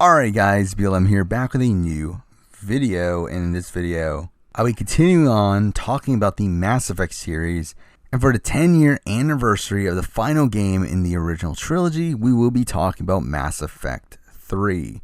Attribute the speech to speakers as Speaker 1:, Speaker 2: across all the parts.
Speaker 1: Alright guys, BLM here, back with a new video, and in this video, I'll be continuing on talking about the Mass Effect series, and for the 10-year anniversary of the final game in the original trilogy, we will be talking about Mass Effect 3,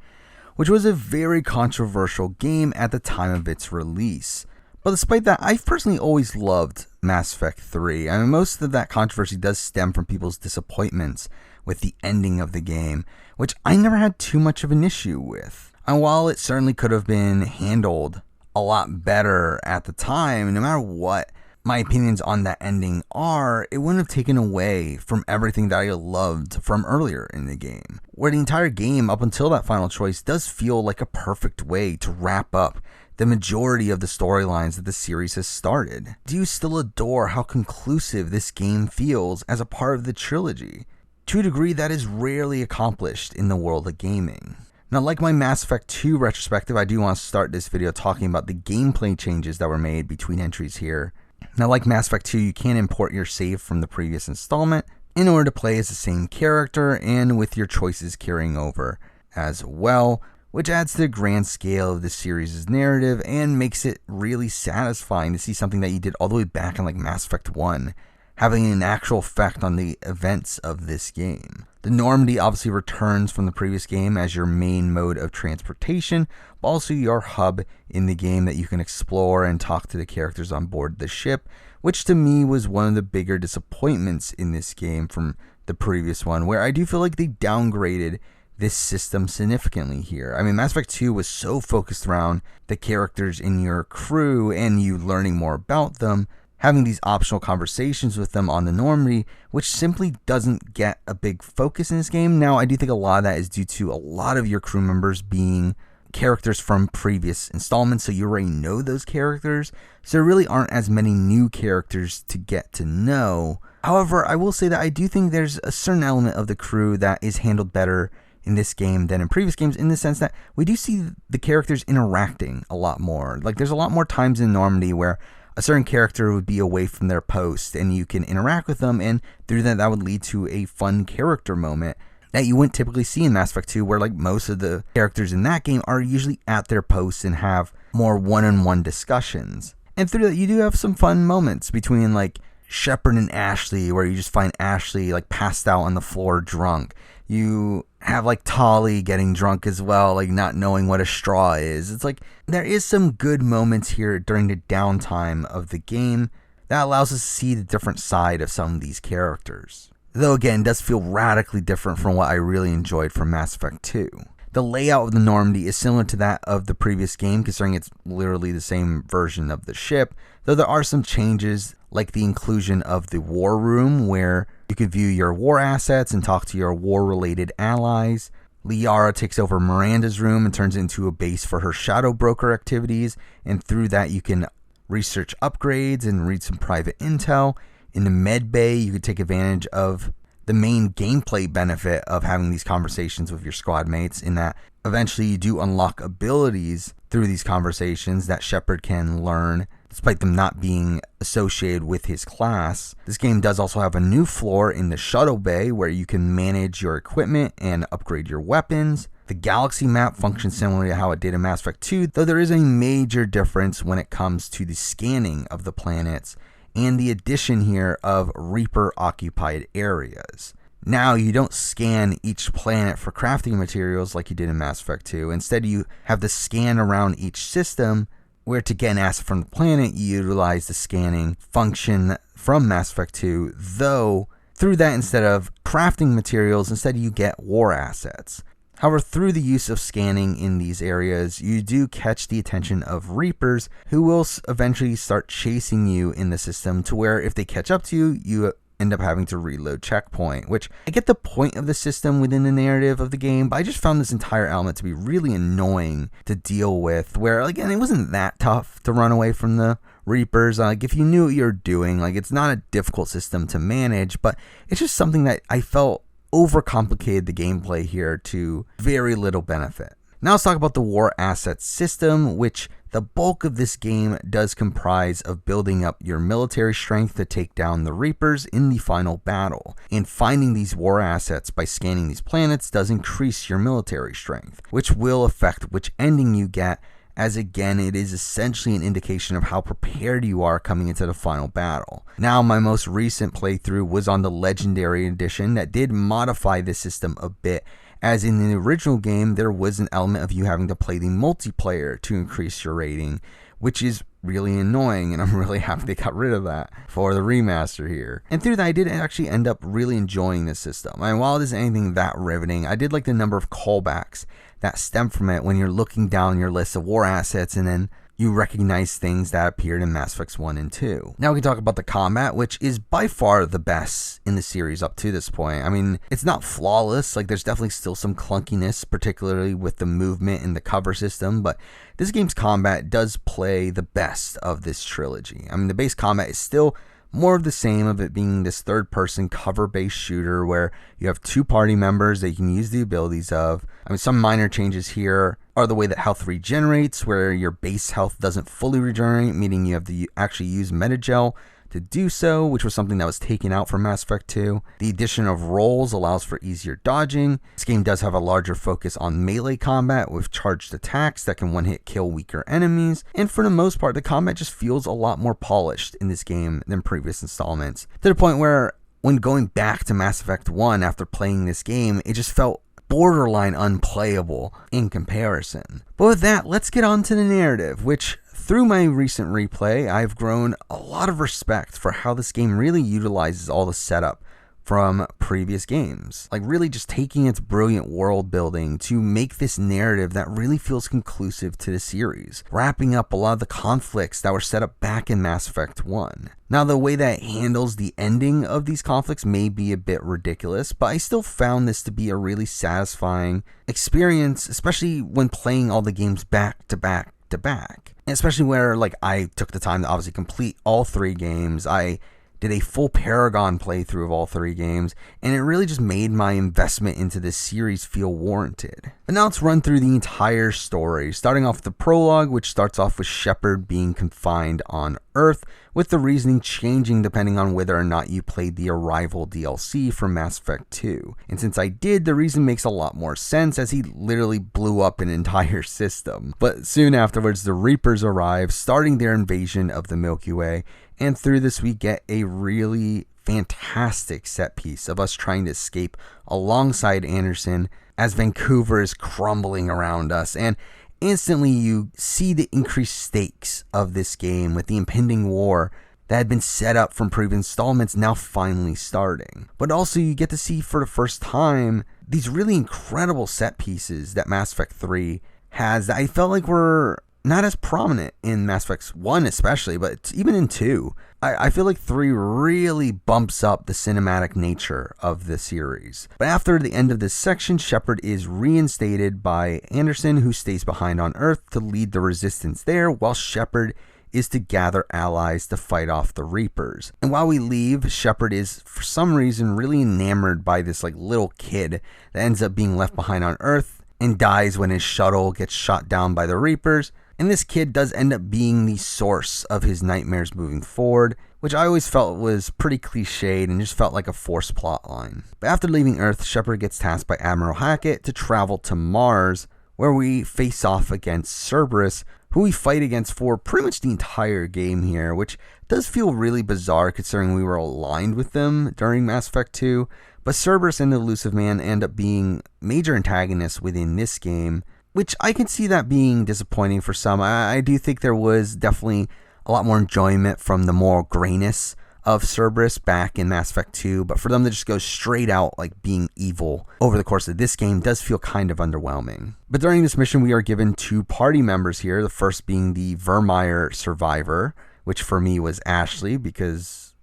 Speaker 1: which was a very controversial game at the time of its release. But despite that, I've personally always loved Mass Effect 3. I mean, most of that controversy does stem from people's disappointments with the ending of the game, which I never had too much of an issue with. And while it certainly could have been handled a lot better at the time, no matter what my opinions on that ending are, it wouldn't have taken away from everything that I loved from earlier in the game, where the entire game up until that final choice does feel like a perfect way to wrap up the majority of the storylines that the series has started. Do you still adore how conclusive this game feels as a part of the trilogy, to a degree that is rarely accomplished in the world of gaming? Now, like my Mass Effect 2 retrospective, I do want to start this video talking about the gameplay changes that were made between entries here. Now, like Mass Effect 2, you can import your save from the previous installment in order to play as the same character and with your choices carrying over as well, which adds to the grand scale of the series' narrative and makes it really satisfying to see something that you did all the way back in like Mass Effect 1 having an actual effect on the events of this game. The Normandy obviously returns from the previous game as your main mode of transportation, but also your hub in the game that you can explore and talk to the characters on board the ship, which to me was one of the bigger disappointments in this game from the previous one, where I do feel like they downgraded this system significantly here. I mean, Mass Effect 2 was so focused around the characters in your crew and you learning more about them, having these optional conversations with them on the Normandy, which simply doesn't get a big focus in this game. Now, I do think a lot of that is due to a lot of your crew members being characters from previous installments, so you already know those characters, so there really aren't as many new characters to get to know. However, I will say that I do think there's a certain element of the crew that is handled better in this game than in previous games, in the sense that we do see the characters interacting a lot more. Like, there's a lot more times in Normandy where a certain character would be away from their post and you can interact with them, and through that would lead to a fun character moment that you wouldn't typically see in Mass Effect 2, where like most of the characters in that game are usually at their posts and have more one-on-one discussions. And through that, you do have some fun moments between like Shepard and Ashley, where you just find Ashley like passed out on the floor drunk. You have like Tali getting drunk as well, like not knowing what a straw is. It's like there is some good moments here during the downtime of the game that allows us to see the different side of some of these characters. Though again, it does feel radically different from what I really enjoyed from Mass Effect 2. The layout of the Normandy is similar to that of the previous game, considering it's literally the same version of the ship, though there are some changes like the inclusion of the war room, where you can view your war assets and talk to your war-related allies. Liara takes over Miranda's room and turns it into a base for her shadow broker activities, and through that you can research upgrades and read some private intel. In the med bay, you can take advantage of the main gameplay benefit of having these conversations with your squad mates, in that eventually you do unlock abilities through these conversations that Shepard can learn, despite them not being associated with his class. This game does also have a new floor in the shuttle bay where you can manage your equipment and upgrade your weapons. The galaxy map functions similarly to how it did in Mass Effect 2, though there is a major difference when it comes to the scanning of the planets and the addition here of Reaper-occupied areas. Now, you don't scan each planet for crafting materials like you did in Mass Effect 2. Instead, you have the scan around each system, where to get an asset from the planet, you utilize the scanning function from Mass Effect 2, though through that, instead of crafting materials, instead you get war assets. However, through the use of scanning in these areas, you do catch the attention of Reapers, who will eventually start chasing you in the system, to where if they catch up to you, you end up having to reload checkpoint, which I get the point of the system within the narrative of the game, but I just found this entire element to be really annoying to deal with, where again, it wasn't that tough to run away from the Reapers. Like, if you knew what you were doing, like, it's not a difficult system to manage, but it's just something that I felt overcomplicated the gameplay here to very little benefit. Now let's talk about the war asset system, which the bulk of this game does comprise of building up your military strength to take down the Reapers in the final battle. And finding these war assets by scanning these planets does increase your military strength, which will affect which ending you get, as again it is essentially an indication of how prepared you are coming into the final battle. Now, my most recent playthrough was on the Legendary Edition that did modify this system a bit, as in the original game there was an element of you having to play the multiplayer to increase your rating, which is really annoying, and I'm really happy they got rid of that for the remaster here. And through that, I did actually end up really enjoying this system. And while it isn't anything that riveting, I did like the number of callbacks that stem from it when you're looking down your list of war assets and then you recognize things that appeared in Mass Effects 1 and 2. Now we can talk about the combat, which is by far the best in the series up to this point. I mean, it's not flawless, like there's definitely still some clunkiness, particularly with the movement and the cover system, but this game's combat does play the best of this trilogy. I mean, the base combat is still more of the same, of it being this third-person cover-based shooter where you have 2 party members that you can use the abilities of. I mean, some minor changes here are the way that health regenerates, where your base health doesn't fully regenerate, meaning you have to actually use Metagel to do so, which was something that was taken out from Mass Effect 2. The addition of rolls allows for easier dodging. This game does have a larger focus on melee combat with charged attacks that can one-hit kill weaker enemies, and for the most part, the combat just feels a lot more polished in this game than previous installments, to the point where when going back to Mass Effect 1 after playing this game, it just felt borderline unplayable in comparison. But with that, let's get on to the narrative, which through my recent replay, I've grown a lot of respect for how this game really utilizes all the setup from previous games. Like really just taking its brilliant world building to make this narrative that really feels conclusive to the series, wrapping up a lot of the conflicts that were set up back in Mass Effect 1. Now, the way that it handles the ending of these conflicts may be a bit ridiculous, but I still found this to be a really satisfying experience, especially when playing all the games back to back to back. And especially where like I took the time to obviously complete all 3 games. I did a full Paragon playthrough of all 3 games, and it really just made my investment into this series feel warranted. But now let's run through the entire story, starting off with the prologue, which starts off with Shepard being confined on Earth, with the reasoning changing depending on whether or not you played the Arrival DLC from Mass Effect 2. And since I did, the reason makes a lot more sense, as he literally blew up an entire system. But soon afterwards, the Reapers arrive, starting their invasion of the Milky Way, and through this we get a really fantastic set piece of us trying to escape alongside Anderson as Vancouver is crumbling around us, and instantly you see the increased stakes of this game with the impending war that had been set up from previous installments now finally starting. But also you get to see for the first time these really incredible set pieces that Mass Effect 3 has that I felt like were not as prominent in Mass Effect 1 especially, but even in 2. I feel like 3 really bumps up the cinematic nature of the series. But after the end of this section, Shepard is reinstated by Anderson, who stays behind on Earth to lead the resistance there, while Shepard is to gather allies to fight off the Reapers. And while we leave, Shepard is, for some reason, really enamored by this like little kid that ends up being left behind on Earth and dies when his shuttle gets shot down by the Reapers. And this kid does end up being the source of his nightmares moving forward, which I always felt was pretty cliched and just felt like a forced plot line. But after leaving Earth, Shepard gets tasked by Admiral Hackett to travel to Mars, where we face off against Cerberus, who we fight against for pretty much the entire game here, which does feel really bizarre considering we were aligned with them during Mass Effect 2. But Cerberus and the Elusive Man end up being major antagonists within this game, which I can see that being disappointing for some. I do think there was definitely a lot more enjoyment from the more grayness of Cerberus back in Mass Effect 2, but for them to just go straight out like being evil over the course of this game does feel kind of underwhelming. But during this mission, we are given 2 party members here, the first being the Vermeer survivor, which for me was Ashley, because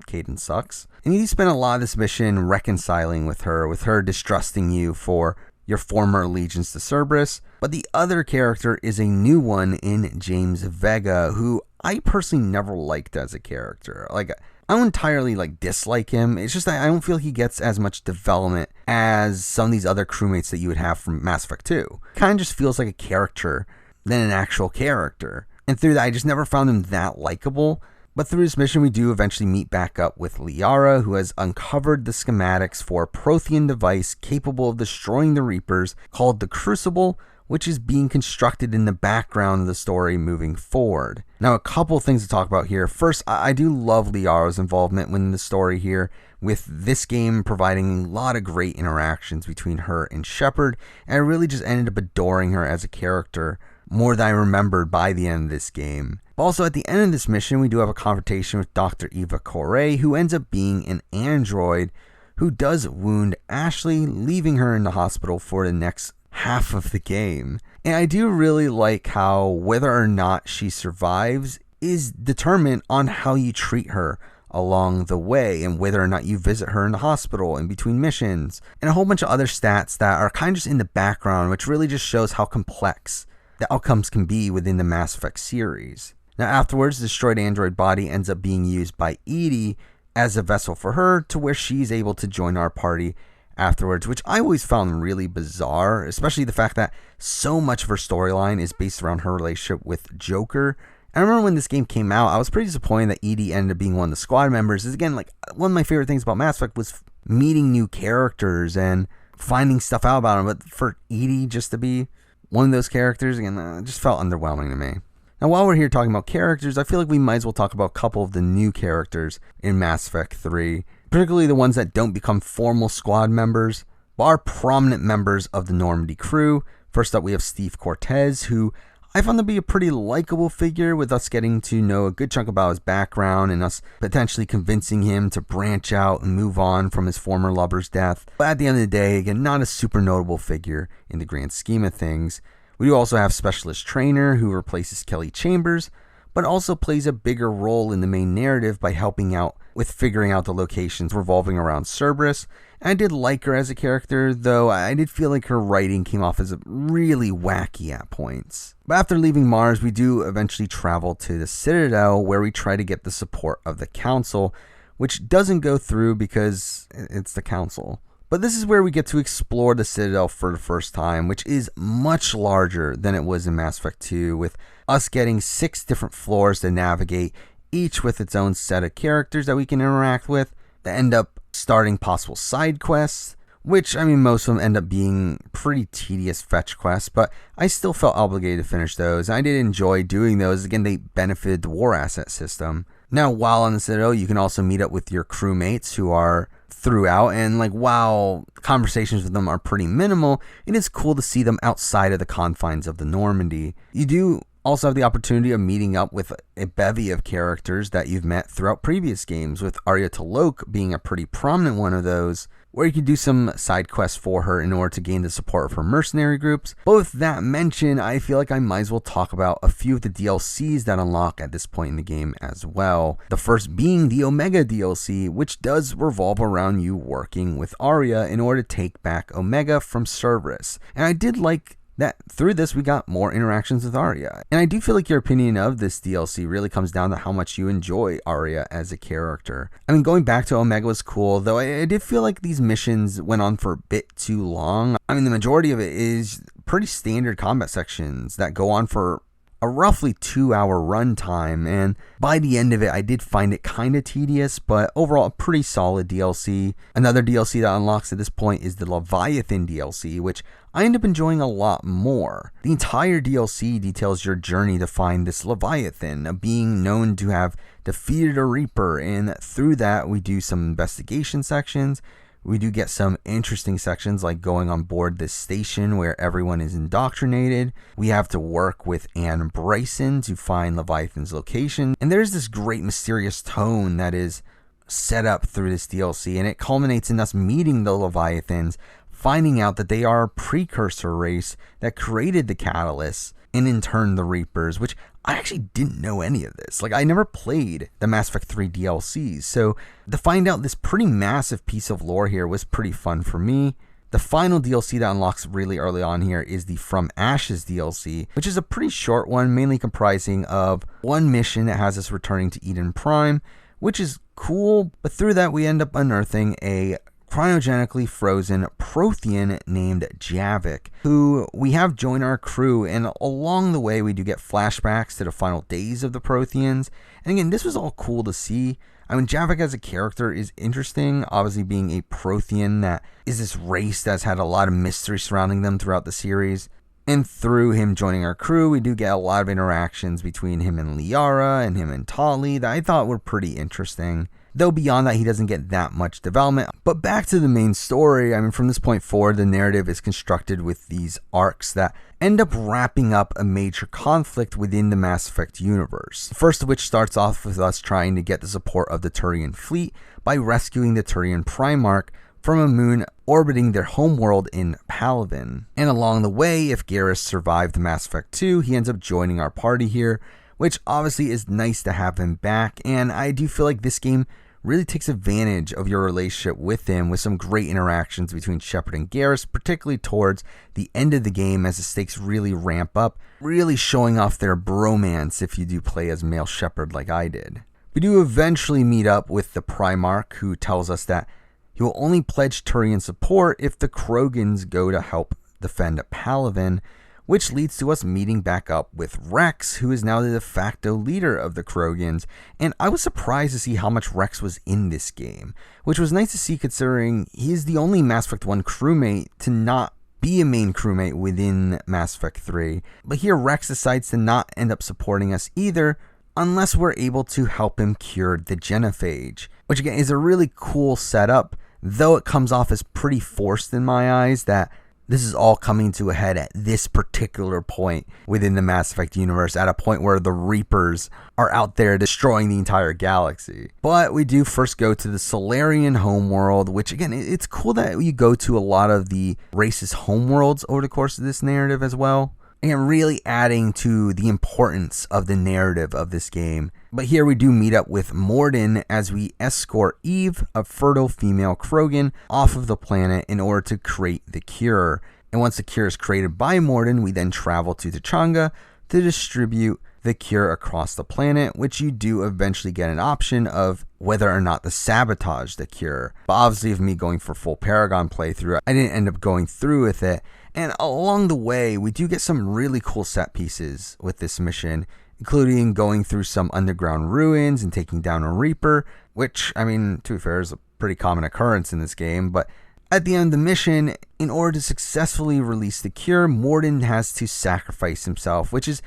Speaker 1: Kaidan sucks. And you spend a lot of this mission reconciling with her distrusting you for your former allegiance to Cerberus. But the other character is a new one in James Vega, who I personally never liked as a character. Like, I don't entirely dislike him. It's just that I don't feel he gets as much development as some of these other crewmates that you would have from Mass Effect 2. Kind of just feels like a character than an actual character. And through that, I just never found him that likable. But through this mission, we do eventually meet back up with Liara, who has uncovered the schematics for a Prothean device capable of destroying the Reapers called the Crucible, which is being constructed in the background of the story moving forward. Now, a couple things to talk about here. First, I do love Liara's involvement in the story here, with this game providing a lot of great interactions between her and Shepard, and I really just ended up adoring her as a character more than I remembered by the end of this game. Also, at the end of this mission, we do have a confrontation with Dr. Eva Corey, who ends up being an android who does wound Ashley, leaving her in the hospital for the next half of the game. And I do really like how whether or not she survives is determined on how you treat her along the way, and whether or not you visit her in the hospital in between missions, and a whole bunch of other stats that are kind of just in the background, which really just shows how complex the outcomes can be within the Mass Effect series. Now afterwards, the destroyed android body ends up being used by EDI as a vessel for her, to where she's able to join our party afterwards, which I always found really bizarre, especially the fact that so much of her storyline is based around her relationship with Joker. I remember when this game came out, I was pretty disappointed that EDI ended up being one of the squad members. Again, like, one of my favorite things about Mass Effect was meeting new characters and finding stuff out about them, but for EDI just to be one of those characters, again, it just felt underwhelming to me. Now, while we're here talking about characters, I feel like we might as well talk about a couple of the new characters in Mass Effect 3, particularly the ones that don't become formal squad members, but are prominent members of the Normandy crew. First up, we have Steve Cortez, who I found to be a pretty likable figure, with us getting to know a good chunk about his background and us potentially convincing him to branch out and move on from his former lover's death. But at the end of the day, again, not a super notable figure in the grand scheme of things. We do also have Specialist Trainer, who replaces Kelly Chambers, but also plays a bigger role in the main narrative by helping out with figuring out the locations revolving around Cerberus. And I did like her as a character, though I did feel like her writing came off as really wacky at points. But after leaving Mars, we do eventually travel to the Citadel, where we try to get the support of the Council, which doesn't go through because it's the Council. But this is where we get to explore the Citadel for the first time, which is much larger than it was in Mass Effect 2, with us getting 6 different floors to navigate, each with its own set of characters that we can interact with, that end up starting possible side quests, which, I mean, most of them end up being pretty tedious fetch quests, but I still felt obligated to finish those. I did enjoy doing those. Again, they benefited the war asset system. Now, while on the Citadel, you can also meet up with your crewmates who are throughout, and like, while conversations with them are pretty minimal, it is cool to see them outside of the confines of the Normandy. You do also have the opportunity of meeting up with a bevy of characters that you've met throughout previous games, with Arya T'Loak being a pretty prominent one of those, where you can do some side quests for her in order to gain the support of her mercenary groups. But with that mentioned, I feel like I might as well talk about a few of the DLCs that unlock at this point in the game as well. The first being the Omega DLC, which does revolve around you working with Arya in order to take back Omega from Cerberus. And I did like that through this we got more interactions with Arya. And I do feel like your opinion of this DLC really comes down to how much you enjoy Arya as a character. I mean, going back to Omega was cool, though I did feel like these missions went on for a bit too long. I mean, the majority of it is pretty standard combat sections that go on for a roughly 2-hour runtime, and by the end of it I did find it kind of tedious, but overall a pretty solid DLC. Another DLC that unlocks at this point is the Leviathan DLC, which I end up enjoying a lot more. The entire DLC details your journey to find this Leviathan, a being known to have defeated a Reaper, and through that we do some investigation sections. We do get some interesting sections like going on board this station where everyone is indoctrinated. We have to work with Anne Bryson to find Leviathan's location. And there's this great mysterious tone that is set up through this DLC, and it culminates in us meeting the Leviathans, finding out that they are a precursor race that created the Catalyst, and in turn the Reapers, which I actually didn't know any of this. Like, I never played the Mass Effect 3 DLCs, so to find out this pretty massive piece of lore here was pretty fun for me. The final DLC that unlocks really early on here is the From Ashes DLC, which is a pretty short one, mainly comprising of one mission that has us returning to Eden Prime, which is cool, but through that we end up unearthing a cryogenically frozen Prothean named Javik, who we have join our crew, and along the way we do get flashbacks to the final days of the Protheans. And again, this was all cool to see. I mean, Javik as a character is interesting, obviously being a Prothean that is this race that's had a lot of mystery surrounding them throughout the series. And through him joining our crew, we do get a lot of interactions between him and Liara and him and Tali that I thought were pretty interesting. Though beyond that, he doesn't get that much development. But back to the main story, I mean, from this point forward, the narrative is constructed with these arcs that end up wrapping up a major conflict within the Mass Effect universe. The first of which starts off with us trying to get the support of the Turian fleet by rescuing the Turian Primarch from a moon orbiting their homeworld in Palaven. And along the way, if Garrus survived the Mass Effect 2, he ends up joining our party here, which obviously is nice to have him back. And I do feel like this game really takes advantage of your relationship with him, with some great interactions between Shepard and Garrus, particularly towards the end of the game as the stakes really ramp up, really showing off their bromance if you do play as male Shepard like I did. We do eventually meet up with the Primarch, who tells us that he will only pledge Turian support if the Krogans go to help defend Palaven, which leads to us meeting back up with Rex, who is now the de facto leader of the Krogans. And I was surprised to see how much Rex was in this game, which was nice to see considering he is the only Mass Effect 1 crewmate to not be a main crewmate within Mass Effect 3. But here Rex decides to not end up supporting us either, unless we're able to help him cure the genophage, which again is a really cool setup, though it comes off as pretty forced in my eyes that this is all coming to a head at this particular point within the Mass Effect universe, at a point where the Reapers are out there destroying the entire galaxy. But we do first go to the Solarian homeworld, which again, it's cool that you go to a lot of the race's homeworlds over the course of this narrative as well. And really adding to the importance of the narrative of this game. But here we do meet up with Mordin as we escort Eve, a fertile female Krogan, off of the planet in order to create the cure. And once the cure is created by Mordin, we then travel to Tachanga to distribute the cure across the planet, which you do eventually get an option of whether or not to sabotage the cure. But obviously, with me going for full Paragon playthrough, I didn't end up going through with it. And along the way, we do get some really cool set pieces with this mission, including going through some underground ruins and taking down a Reaper, which, I mean, to be fair, is a pretty common occurrence in this game. But at the end of the mission, in order to successfully release the cure, Mordin has to sacrifice himself, which is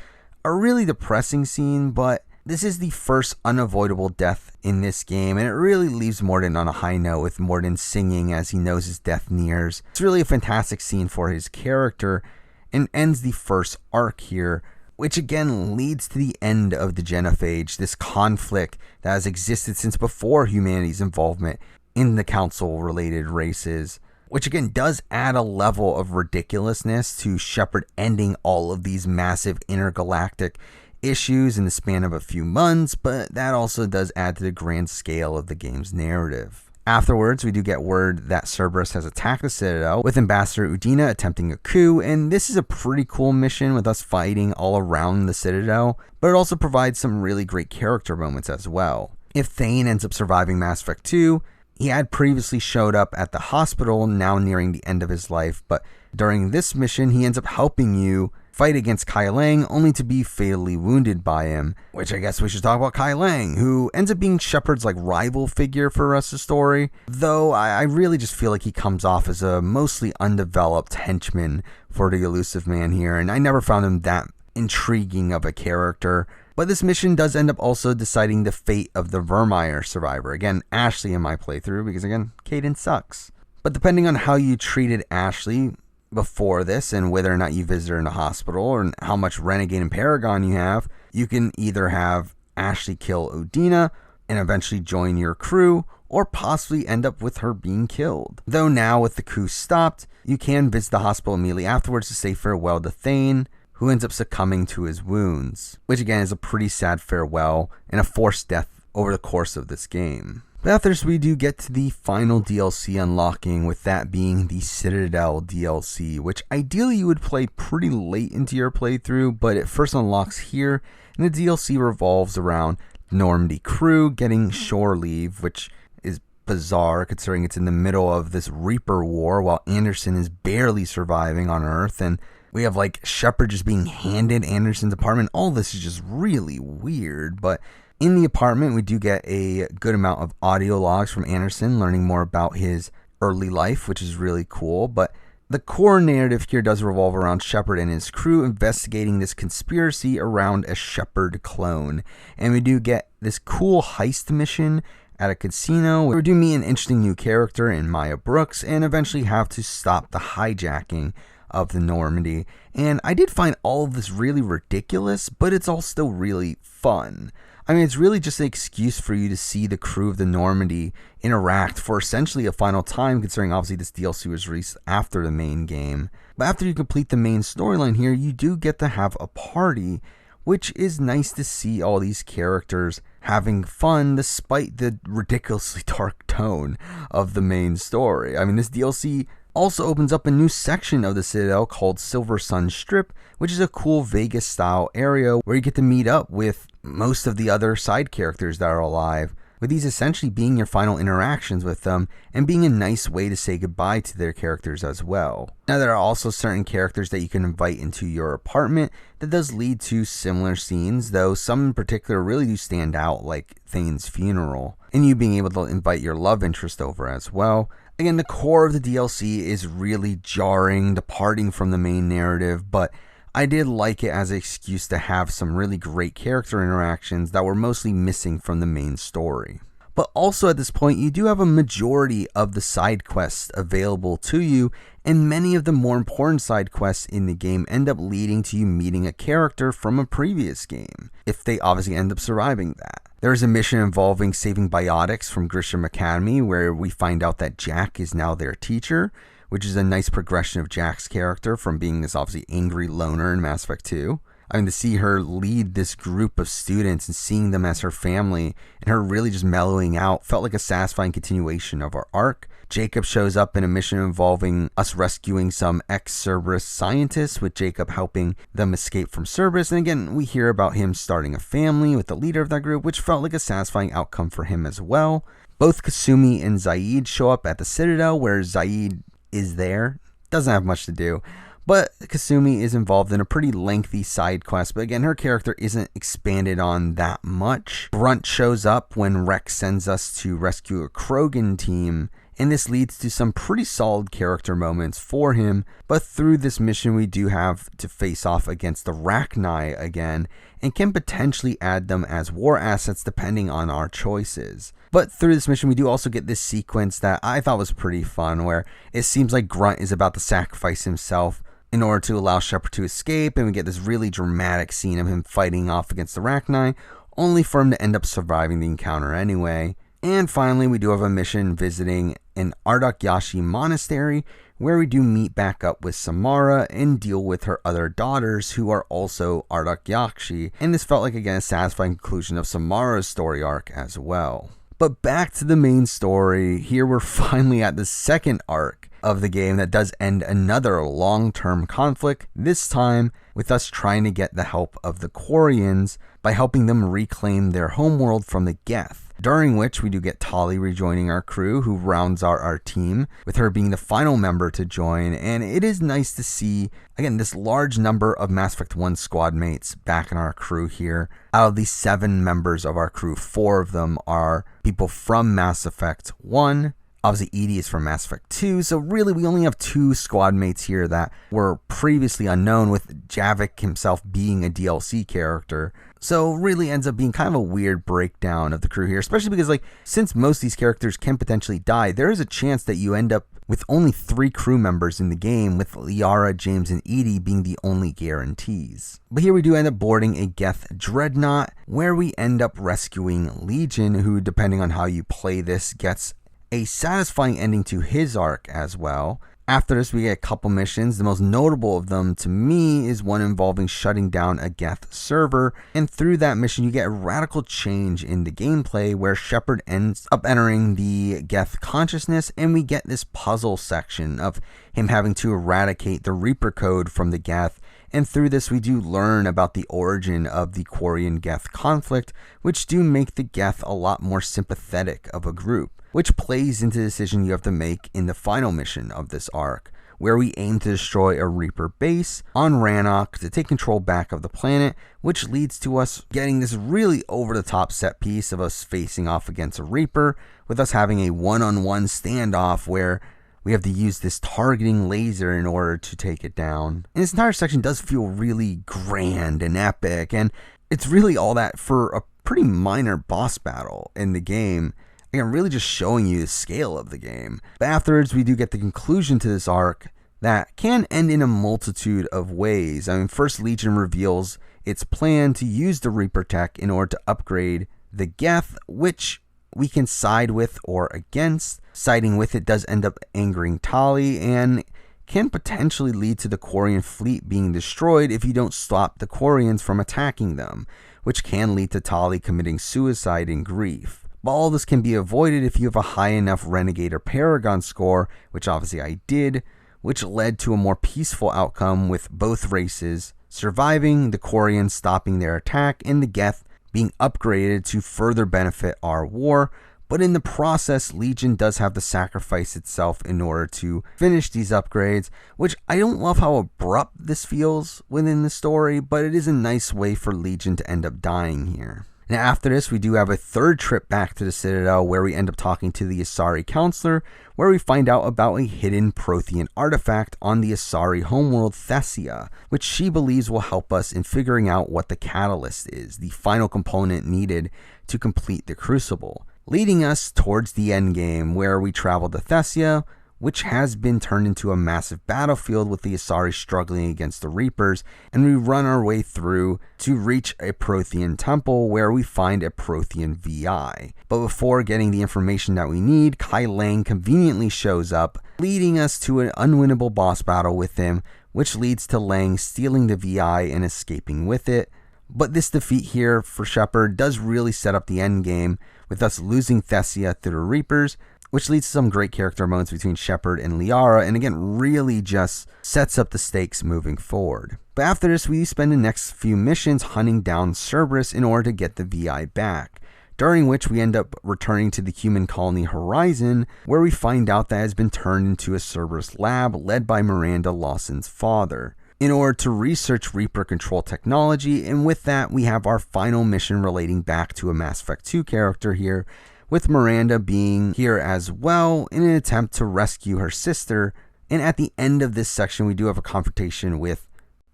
Speaker 1: a really depressing scene, but this is the first unavoidable death in this game, and it really leaves Mordin on a high note, with Mordin singing as he knows his death nears. It's really a fantastic scene for his character, and ends the first arc here, which again leads to the end of the genophage, this conflict that has existed since before humanity's involvement in the Council-related races, which again does add a level of ridiculousness to Shepard ending all of these massive intergalactic issues in the span of a few months, but that also does add to the grand scale of the game's narrative. Afterwards, we do get word that Cerberus has attacked the Citadel, with Ambassador Udina attempting a coup, and this is a pretty cool mission with us fighting all around the Citadel, but it also provides some really great character moments as well. If Thane ends up surviving Mass Effect 2, he had previously showed up at the hospital, now nearing the end of his life, but during this mission, he ends up helping you fight against Kai Lang, only to be fatally wounded by him, which I guess we should talk about Kai Lang, who ends up being Shepard's rival figure for the rest of the story, though I really just feel like he comes off as a mostly undeveloped henchman for the elusive man here, and I never found him that intriguing of a character. But this mission does end up also deciding the fate of the Vermeer survivor. Again, Ashley in my playthrough, because again, Cadence sucks. But depending on how you treated Ashley before this, and whether or not you visit her in the hospital, and how much Renegade and Paragon you have, you can either have Ashley kill Udina and eventually join your crew, or possibly end up with her being killed. Though now with the coup stopped, you can visit the hospital immediately afterwards to say farewell to Thane, who ends up succumbing to his wounds, which again is a pretty sad farewell and a forced death over the course of this game. But after this, we do get to the final DLC unlocking, with that being the Citadel DLC, which ideally you would play pretty late into your playthrough, but it first unlocks here, and the DLC revolves around Normandy crew getting shore leave, which is bizarre considering it's in the middle of this Reaper war while Anderson is barely surviving on Earth, and we have like Shepard just being handed Anderson's apartment. All this is just really weird, but in the apartment we do get a good amount of audio logs from Anderson learning more about his early life, which is really cool. But the core narrative here does revolve around Shepard and his crew investigating this conspiracy around a Shepard clone. And we do get this cool heist mission at a casino where we do meet an interesting new character in Maya Brooks and eventually have to stop the hijacking of the Normandy. And I did find all of this really ridiculous, but it's all still really fun. I mean, it's really just an excuse for you to see the crew of the Normandy interact for essentially a final time, considering obviously this DLC was released after the main game. But after you complete the main storyline here, you do get to have a party, which is nice to see all these characters having fun despite the ridiculously dark tone of the main story. I mean, this DLC also opens up a new section of the Citadel called Silver Sun Strip, which is a cool Vegas-style area where you get to meet up with most of the other side characters that are alive, with these essentially being your final interactions with them and being a nice way to say goodbye to their characters as well. Now, there are also certain characters that you can invite into your apartment that does lead to similar scenes, though some in particular really do stand out, like Thane's funeral, and you being able to invite your love interest over as well. Again, the core of the DLC is really jarring, departing from the main narrative, but I did like it as an excuse to have some really great character interactions that were mostly missing from the main story. But also at this point, you do have a majority of the side quests available to you, and many of the more important side quests in the game end up leading to you meeting a character from a previous game, if they obviously end up surviving that. There is a mission involving saving biotics from Grisham Academy, where we find out that Jack is now their teacher, which is a nice progression of Jack's character from being this obviously angry loner in Mass Effect 2. I mean, to see her lead this group of students and seeing them as her family and her really just mellowing out felt like a satisfying continuation of our arc. Jacob shows up in a mission involving us rescuing some ex-Cerberus scientists, with Jacob helping them escape from Cerberus. And again, we hear about him starting a family with the leader of that group, which felt like a satisfying outcome for him as well. Both Kasumi and Zaid show up at the Citadel, where Zaid is there. Doesn't have much to do. But Kasumi is involved in a pretty lengthy side quest, but again, her character isn't expanded on that much. Brunt shows up when Rex sends us to rescue a Krogan team, and this leads to some pretty solid character moments for him. But through this mission, we do have to face off against the Rachni again, and can potentially add them as war assets depending on our choices. But through this mission, we do also get this sequence that I thought was pretty fun, where it seems like Grunt is about to sacrifice himself in order to allow Shepard to escape, and we get this really dramatic scene of him fighting off against the Rachni, only for him to end up surviving the encounter anyway. And finally, we do have a mission visiting an Ardok Yashi monastery, where we do meet back up with Samara and deal with her other daughters, who are also Ardok Yashi, and this felt like, again, a satisfying conclusion of Samara's story arc as well. But back to the main story, here we're finally at the second arc of the game that does end another long-term conflict, this time with us trying to get the help of the Quarians by helping them reclaim their homeworld from the Geth, during which we do get Tali rejoining our crew, who rounds out our team, with her being the final member to join. And it is nice to see, again, this large number of Mass Effect 1 squad mates back in our crew here. Out of the 7 members of our crew, 4 of them are people from Mass Effect 1. Obviously, Edie is from Mass Effect 2, so really we only have 2 squad mates here that were previously unknown, with Javik himself being a DLC character. So really ends up being kind of a weird breakdown of the crew here, especially because, like, since most of these characters can potentially die, there is a chance that you end up with only 3 crew members in the game, with Liara, James, and Edie being the only guarantees. But here we do end up boarding a Geth dreadnought, where we end up rescuing Legion, who, depending on how you play this, gets a satisfying ending to his arc as well. After this, we get a couple missions. The most notable of them to me is one involving shutting down a Geth server, and through that mission you get a radical change in the gameplay where Shepard ends up entering the Geth consciousness, and we get this puzzle section of him having to eradicate the Reaper code from the Geth and through this we do learn about the origin of the Quarian-Geth conflict, which do make the Geth a lot more sympathetic of a group, which plays into the decision you have to make in the final mission of this arc, where we aim to destroy a Reaper base on Rannoch to take control back of the planet, which leads to us getting this really over-the-top set piece of us facing off against a Reaper, with us having a one-on-one standoff where we have to use this targeting laser in order to take it down. And this entire section does feel really grand and epic, and it's really all that for a pretty minor boss battle in the game. Again, really just showing you the scale of the game. But afterwards, we do get the conclusion to this arc that can end in a multitude of ways. I mean, first, Legion reveals its plan to use the Reaper tech in order to upgrade the Geth, which we can side with or against. Siding with it does end up angering Tali and can potentially lead to the Quarian fleet being destroyed if you don't stop the Quarians from attacking them, which can lead to Tali committing suicide in grief. But all this can be avoided if you have a high enough Renegade or Paragon score, which obviously I did, which led to a more peaceful outcome with both races surviving, the Quarians stopping their attack, and the Geth being upgraded to further benefit our war. But in the process, Legion does have to sacrifice itself in order to finish these upgrades, which I don't love how abrupt this feels within the story, but it is a nice way for Legion to end up dying here. Now after this, we do have a third trip back to the Citadel where we end up talking to the Asari Counselor, where we find out about a hidden Prothean artifact on the Asari homeworld Thessia, which she believes will help us in figuring out what the catalyst is, the final component needed to complete the Crucible, leading us towards the endgame where we travel to Thessia, which has been turned into a massive battlefield with the Asari struggling against the Reapers, and we run our way through to reach a Prothean temple where we find a Prothean VI. But before getting the information that we need, Kai Lang conveniently shows up, leading us to an unwinnable boss battle with him, which leads to Lang stealing the VI and escaping with it. But this defeat here for Shepard does really set up the endgame, with us losing Thessia to the Reapers, which leads to some great character moments between Shepard and Liara, and again, really just sets up the stakes moving forward. But after this, we spend the next few missions hunting down Cerberus in order to get the VI back, during which we end up returning to the human colony Horizon, where we find out that it has been turned into a Cerberus lab led by Miranda Lawson's father, in order to research Reaper control technology. And with that, we have our final mission relating back to a Mass Effect 2 character here, with Miranda being here as well in an attempt to rescue her sister. And at the end of this section, we do have a confrontation with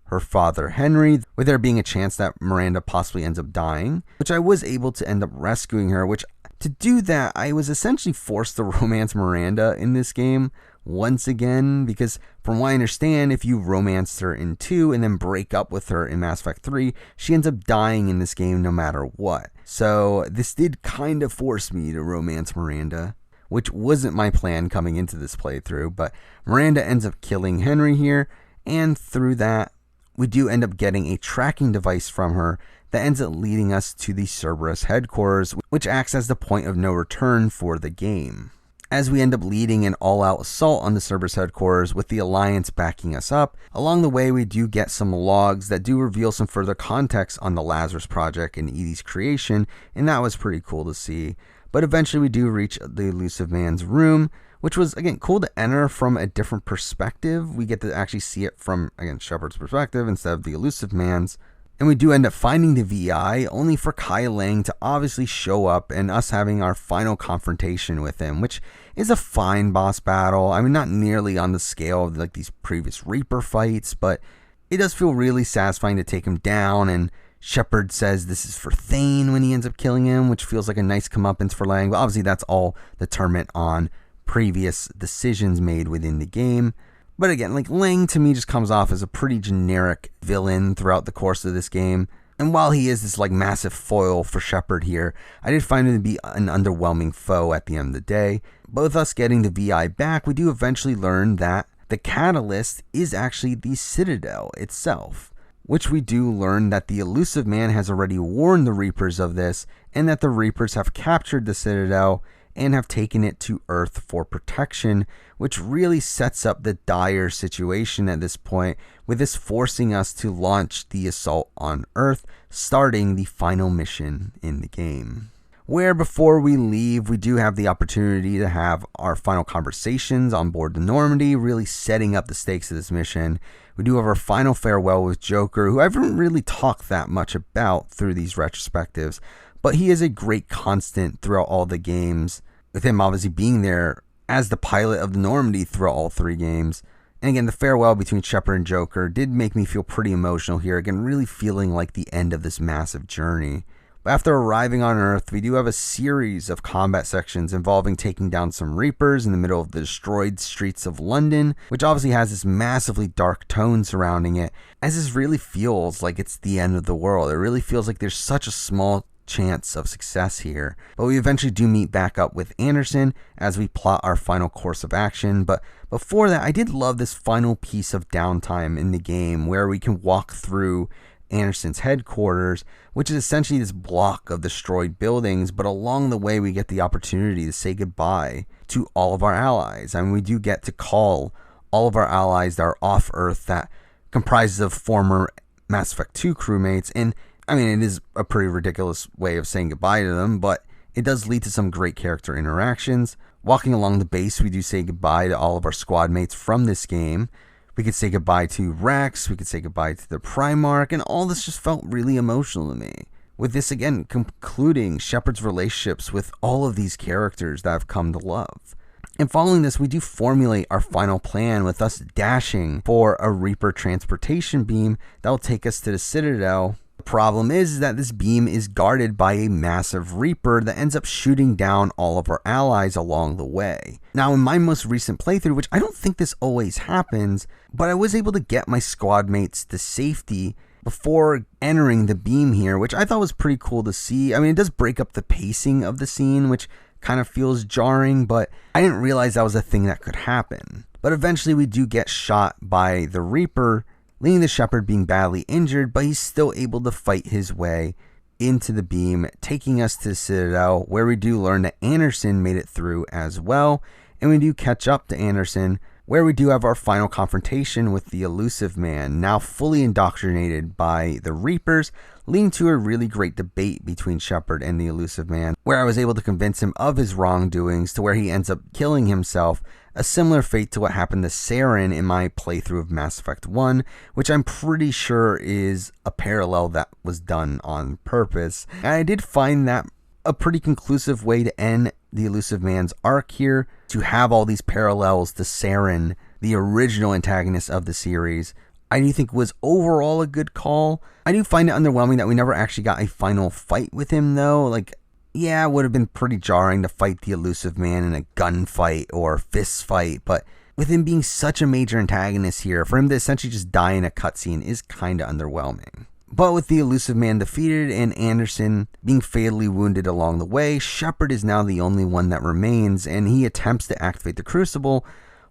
Speaker 1: her father, Henry, with there being a chance that Miranda possibly ends up dying, which I was able to end up rescuing her, which to do that, I was essentially forced to romance Miranda in this game once again, because from what I understand, if you romanced her in 2 and then break up with her in Mass Effect 3, she ends up dying in this game no matter what. So this did kind of force me to romance Miranda, which wasn't my plan coming into this playthrough, but Miranda ends up killing Henry here, and through that, we do end up getting a tracking device from her that ends up leading us to the Cerberus headquarters, which acts as the point of no return for the game, as we end up leading an all-out assault on the Cerberus headquarters with the Alliance backing us up. Along the way, we do get some logs that do reveal some further context on the Lazarus Project and Edie's creation, and that was pretty cool to see. But eventually we do reach the Elusive Man's room, which was, again, cool to enter from a different perspective. We get to actually see it from, again, Shepard's perspective instead of the Elusive Man's. And we do end up finding the VI, only for Kai Lang to obviously show up and us having our final confrontation with him, which is a fine boss battle. I mean, not nearly on the scale of like these previous Reaper fights, but it does feel really satisfying to take him down. And Shepard says this is for Thane when he ends up killing him, which feels like a nice comeuppance for Lang. But obviously that's all determinant on previous decisions made within the game. But again, like, Lang to me just comes off as a pretty generic villain throughout the course of this game. And while he is this like massive foil for Shepard here, I did find him to be an underwhelming foe at the end of the day. But with us getting the VI back, we do eventually learn that the catalyst is actually the Citadel itself, which we do learn that the Elusive Man has already warned the Reapers of this, and that the Reapers have captured the Citadel and have taken it to Earth for protection, which really sets up the dire situation at this point, with this forcing us to launch the assault on Earth, starting the final mission in the game. Where before we leave, we do have the opportunity to have our final conversations on board the Normandy, really setting up the stakes of this mission. We do have our final farewell with Joker, who I haven't really talked that much about through these retrospectives, but he is a great constant throughout all the games, with him obviously being there as the pilot of the Normandy throughout all 3 games. And again, the farewell between Shepard and Joker did make me feel pretty emotional here, again really feeling like the end of this massive journey. But after arriving on Earth, we do have a series of combat sections involving taking down some Reapers in the middle of the destroyed streets of London, which obviously has this massively dark tone surrounding it, as this really feels like it's the end of the world. It really feels like there's such a small chance of success here. But we eventually do meet back up with Anderson as we plot our final course of action. But before that, I did love this final piece of downtime in the game where we can walk through Anderson's headquarters, which is essentially this block of destroyed buildings, but along the way we get the opportunity to say goodbye to all of our allies. I mean, we do get to call all of our allies that are off Earth, that comprises of former Mass Effect 2 crewmates, and I mean, it is a pretty ridiculous way of saying goodbye to them, but it does lead to some great character interactions. Walking along the base, we do say goodbye to all of our squad mates from this game. We could say goodbye to Rex, we could say goodbye to the Primarch, and all this just felt really emotional to me. With this, again, concluding Shepard's relationships with all of these characters that I've come to love. And following this, we do formulate our final plan with us dashing for a Reaper transportation beam that will take us to the Citadel. The problem is that this beam is guarded by a massive Reaper that ends up shooting down all of our allies along the way. Now, in my most recent playthrough, which I don't think this always happens, but I was able to get my squad mates to safety before entering the beam here, which I thought was pretty cool to see. I mean, it does break up the pacing of the scene, which kind of feels jarring, but I didn't realize that was a thing that could happen. But eventually we do get shot by the Reaper, leaving the Shepard being badly injured, but he's still able to fight his way into the beam, taking us to the Citadel, where we do learn that Anderson made it through as well, and we do catch up to Anderson, where we do have our final confrontation with the Elusive Man, now fully indoctrinated by the Reapers, leading to a really great debate between Shepard and the Elusive Man, where I was able to convince him of his wrongdoings to where he ends up killing himself, a similar fate to what happened to Saren in my playthrough of Mass Effect 1, which I'm pretty sure is a parallel that was done on purpose. And I did find that a pretty conclusive way to end the Elusive Man's arc here, to have all these parallels to Saren, the original antagonist of the series. I do think was overall a good call. I do find it underwhelming that we never actually got a final fight with him though. Like, yeah, it would have been pretty jarring to fight the Elusive Man in a gunfight or fist fight, but with him being such a major antagonist here, for him to essentially just die in a cutscene is kind of underwhelming. But with the Elusive Man defeated and Anderson being fatally wounded along the way, Shepard is now the only one that remains, and he attempts to activate the Crucible,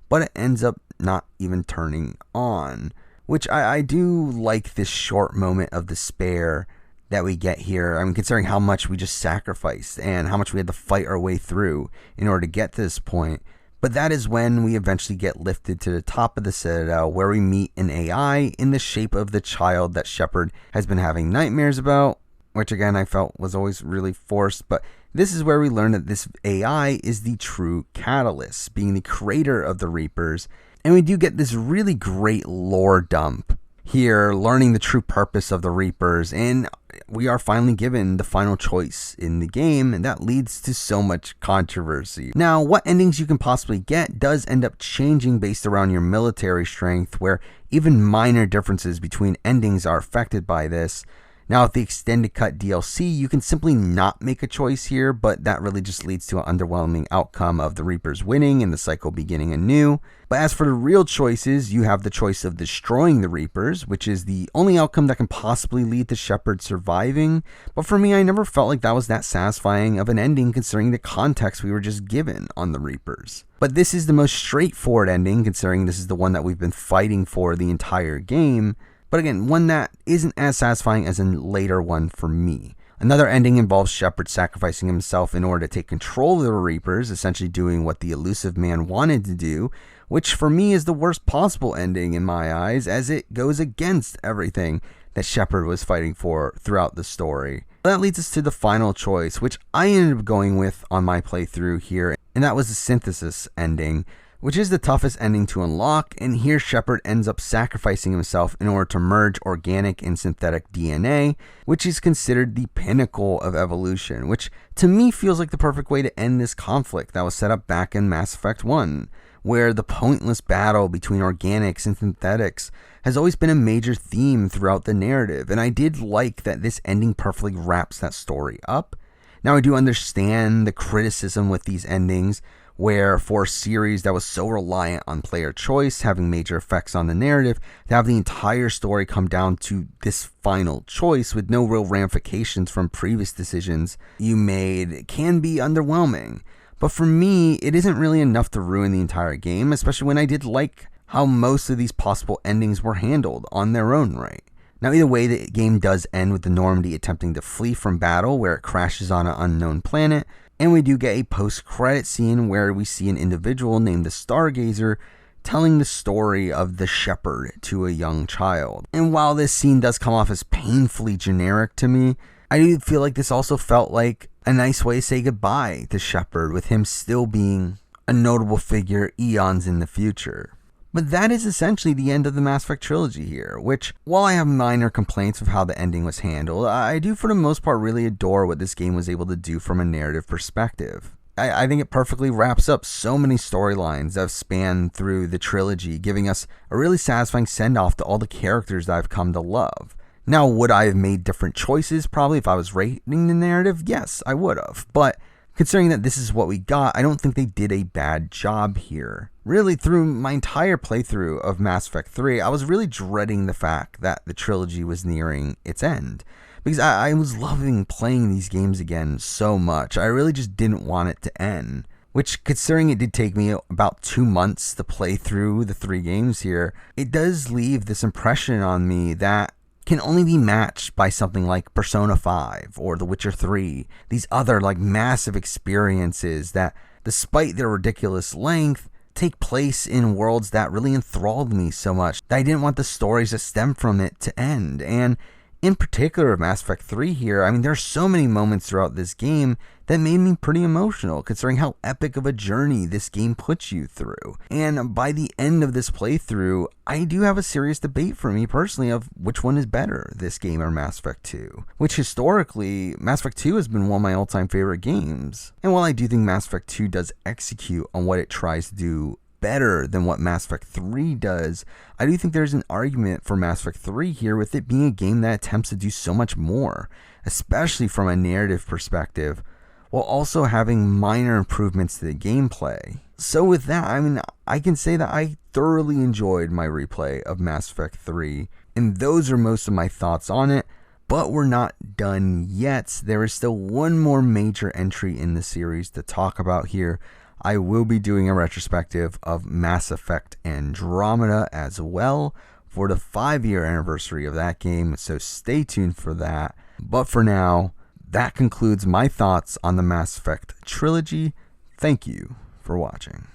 Speaker 1: but it ends up not even turning on. Which I do like this short moment of despair that we get here. I mean, considering how much we just sacrificed and how much we had to fight our way through in order to get to this point. But that is when we eventually get lifted to the top of the Citadel, where we meet an AI in the shape of the child that Shepard has been having nightmares about, which again I felt was always really forced. But this is where we learn that this AI is the true catalyst, being the creator of the Reapers. And we do get this really great lore dump here, learning the true purpose of the Reapers, and we are finally given the final choice in the game, and that leads to so much controversy. Now, what endings you can possibly get does end up changing based around your military strength, where even minor differences between endings are affected by this. Now, with the extended cut DLC, you can simply not make a choice here, but that really just leads to an underwhelming outcome of the Reapers winning and the cycle beginning anew. But as for the real choices, you have the choice of destroying the Reapers, which is the only outcome that can possibly lead to Shepard surviving. But for me, I never felt like that was that satisfying of an ending considering the context we were just given on the Reapers. But this is the most straightforward ending, considering this is the one that we've been fighting for the entire game. But again, one that isn't as satisfying as a later one for me. Another ending involves Shepard sacrificing himself in order to take control of the Reapers, essentially doing what the elusive man wanted to do, which for me is the worst possible ending in my eyes, as it goes against everything that Shepard was fighting for throughout the story. That leads us to the final choice, which I ended up going with on my playthrough here, and that was the synthesis ending, which is the toughest ending to unlock, and here Shepard ends up sacrificing himself in order to merge organic and synthetic DNA, which is considered the pinnacle of evolution, which to me feels like the perfect way to end this conflict that was set up back in Mass Effect 1, where the pointless battle between organics and synthetics has always been a major theme throughout the narrative, and I did like that this ending perfectly wraps that story up. Now I do understand the criticism with these endings, where for a series that was so reliant on player choice having major effects on the narrative, to have the entire story come down to this final choice with no real ramifications from previous decisions you made can be underwhelming. But for me, it isn't really enough to ruin the entire game, especially when I did like how most of these possible endings were handled on their own right. Now either way, the game does end with the Normandy attempting to flee from battle where it crashes on an unknown planet, and we do get a post-credit scene where we see an individual named the Stargazer telling the story of the Shepherd to a young child. And while this scene does come off as painfully generic to me, I do feel like this also felt like a nice way to say goodbye to Shepard, with him still being a notable figure eons in the future. But that is essentially the end of the Mass Effect trilogy here, which, while I have minor complaints of how the ending was handled, I do for the most part really adore what this game was able to do from a narrative perspective. I think it perfectly wraps up so many storylines that have spanned through the trilogy, giving us a really satisfying send-off to all the characters that I've come to love. Now, would I have made different choices probably if I was rating the narrative? Yes, I would have. But considering that this is what we got, I don't think they did a bad job here. Really, through my entire playthrough of Mass Effect 3, I was really dreading the fact that the trilogy was nearing its end, because I was loving playing these games again so much. I really just didn't want it to end, which, considering it did take me about 2 months to play through the 3 games here, it does leave this impression on me that can only be matched by something like Persona 5 or The Witcher 3, these other massive experiences that, despite their ridiculous length, take place in worlds that really enthralled me so much that I didn't want the stories that stem from it to end. And in particular, Mass Effect 3 here, there are so many moments throughout this game that made me pretty emotional, considering how epic of a journey this game puts you through. And by the end of this playthrough, I do have a serious debate for me personally of which one is better, this game or Mass Effect 2. Which historically, Mass Effect 2 has been one of my all-time favorite games. And while I do think Mass Effect 2 does execute on what it tries to do better than what Mass Effect 3 does, I do think there's an argument for Mass Effect 3 here, with it being a game that attempts to do so much more, especially from a narrative perspective, while also having minor improvements to the gameplay. So with that, I can say that I thoroughly enjoyed my replay of Mass Effect 3, and those are most of my thoughts on it. But we're not done yet. There is still one more major entry in the series to talk about here. I will be doing a retrospective of Mass Effect Andromeda as well for the 5-year anniversary of that game, so stay tuned for that. But for now, that concludes my thoughts on the Mass Effect trilogy. Thank you for watching.